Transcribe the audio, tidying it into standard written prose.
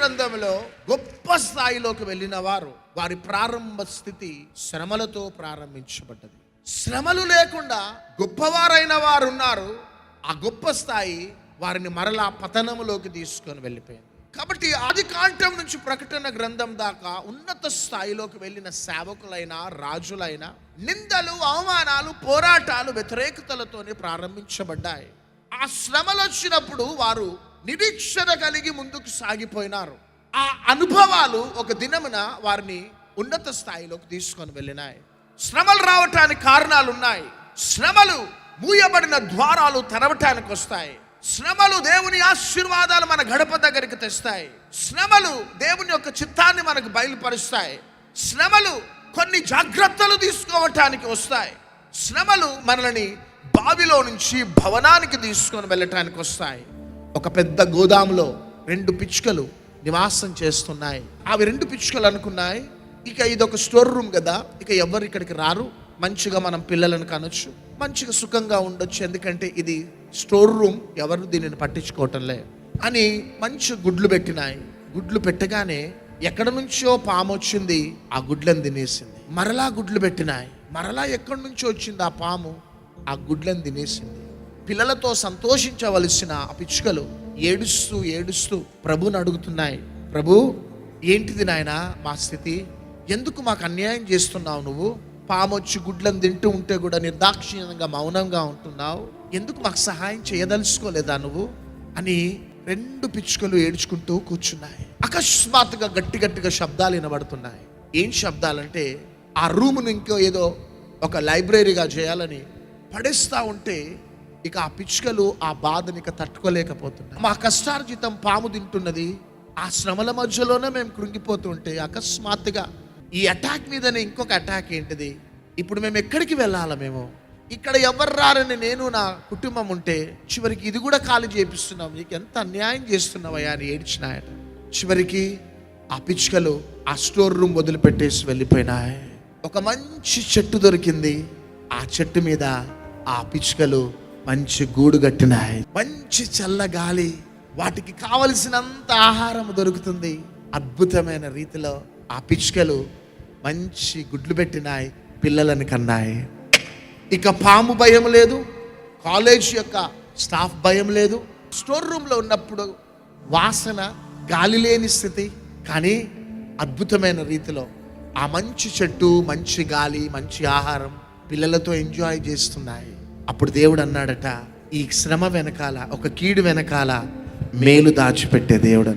గ్రంథంలో గొప్ప స్థాయిలోకి వెళ్ళిన వారు వారి ప్రారంభ స్థితి శ్రమలతో ప్రారంభించబడ్డది. శ్రమలు లేకుండా గొప్పవారైన వారు ఉన్నారు. ఆ గొప్ప స్థాయి వారిని మరలా పతనములోకి తీసుకొని వెళ్ళిపోయింది. కాబట్టి ఆది కాండం నుంచి ప్రకటన గ్రంథం దాకా ఉన్నత స్థాయిలోకి వెళ్ళిన సేవకులైన రాజులైన నిందలు, అవమానాలు, పోరాటాలు, వ్యతిరేకతలతోనే ప్రారంభించబడ్డాయి. ఆ శ్రమలు వచ్చినప్పుడు వారు నిరీక్షణ కలిగి ముందుకు సాగిపోయినారు. ఆ అనుభవాలు ఒక దినమున వారిని ఉన్నత స్థాయిలోకి తీసుకొని వెళ్ళినాయి. శ్రమలు రావటానికి కారణాలు ఉన్నాయి. శ్రమలు మూయబడిన ద్వారాలు తెరవటానికి వస్తాయి. శ్రమలు దేవుని ఆశీర్వాదాలు మన గడప దగ్గరికి తెస్తాయి. శ్రమలు దేవుని యొక్క చిత్తాన్ని మనకు బయలుపరుస్తాయి. శ్రమలు కొన్ని జాగ్రత్తలు తీసుకోవటానికి వస్తాయి. శ్రమలు మనల్ని బావిలో నుంచి భవనానికి తీసుకొని వెళ్ళటానికి వస్తాయి. ఒక పెద్ద గోదాములో 2 పిచ్చుకలు నివాసం చేస్తున్నాయి. అవి 2 పిచ్చుకలు అనుకున్నాయి, ఇక ఇదొక స్టోర్ రూమ్ కదా, ఇక ఎవరు ఇక్కడికి రారు, మంచిగా మనం పిల్లలను కనొచ్చు, మంచిగా సుఖంగా ఉండొచ్చు, ఎందుకంటే ఇది స్టోర్ రూమ్, ఎవరు దీనిని పట్టించుకోవటంలే అని మంచి గుడ్లు పెట్టినాయి. గుడ్లు పెట్టగానే ఎక్కడి నుంచో పాము వచ్చింది, ఆ గుడ్లను తినేసింది. మరలా గుడ్లు పెట్టినాయి, మరలా ఎక్కడి నుంచో వచ్చింది ఆ పాము, ఆ గుడ్లను తినేసింది. పిల్లలతో సంతోషించవలసిన ఆ పిచ్చుకలు ఏడుస్తూ ఏడుస్తూ ప్రభుని అడుగుతున్నాయి, ప్రభు ఏంటిది నాయనా మా స్థితి, ఎందుకు మాకు అన్యాయం చేస్తున్నావు, నువ్వు పాము వచ్చి గుడ్లను తింటూ ఉంటే కూడా నిర్దాక్షిణ్యంగా మౌనంగా ఉంటున్నావు, ఎందుకు మాకు సహాయం చేయదలుచుకోలేదా నువ్వు అని 2 పిచ్చుకలు ఏడ్చుకుంటూ కూర్చున్నాయి. అకస్మాత్తుగా గట్టి గట్టిగా శబ్దాలు వినబడుతున్నాయి. ఏం శబ్దాలంటే ఆ రూమును ఇంకో ఏదో ఒక లైబ్రరీగా చేయాలని పడేస్తూ ఉంటే ఇక ఆ పిచ్చుకలు ఆ బాధని ఇక తట్టుకోలేకపోతున్నాయి. మా కష్టార్జితం పాము తింటున్నది, ఆ శ్రమల మధ్యలోనే మేము కృంగిపోతుంటే అకస్మాత్తుగా ఈ అటాక్ మీదనే ఇంకొక అటాక్ ఏంటిది, ఇప్పుడు మేము ఎక్కడికి వెళ్ళాలా, మేము ఇక్కడ ఎవరు రారని నేను నా కుటుంబం ఉంటే చివరికి ఇది కూడా ఖాళీ చేపిస్తున్నాం, నీకు ఎంత అన్యాయం చేస్తున్నావయ్యా అని ఏడ్చినాయట. చివరికి ఆ పిచ్చుకలు ఆ స్టోర్ రూమ్ వదిలిపెట్టేసి వెళ్ళిపోయినాయి. ఒక మంచి చెట్టు దొరికింది, ఆ చెట్టు మీద ఆ పిచ్చుకలు మంచి గూడు కట్టినాయి. మంచి చల్ల గాలి, వాటికి కావలసినంత ఆహారం దొరుకుతుంది. అద్భుతమైన రీతిలో ఆ పిచ్చుకలు మంచి గుడ్లు పెట్టినాయి, పిల్లలను కన్నాయి. ఇక పాము భయం లేదు, కాలేజ్ యొక్క స్టాఫ్ భయం లేదు. స్టోర్ రూమ్లో ఉన్నప్పుడు వాసన, గాలి లేని స్థితి, కానీ అద్భుతమైన రీతిలో ఆ మంచి చెట్టు, మంచి గాలి, మంచి ఆహారం పిల్లలతో ఎంజాయ్ చేస్తున్నాయి. అప్పుడు దేవుడు అన్నాడట, ఈ శ్రమ వెనకాల, ఒక కీడు వెనకాల మేలు దాచిపెట్టే దేవుడు.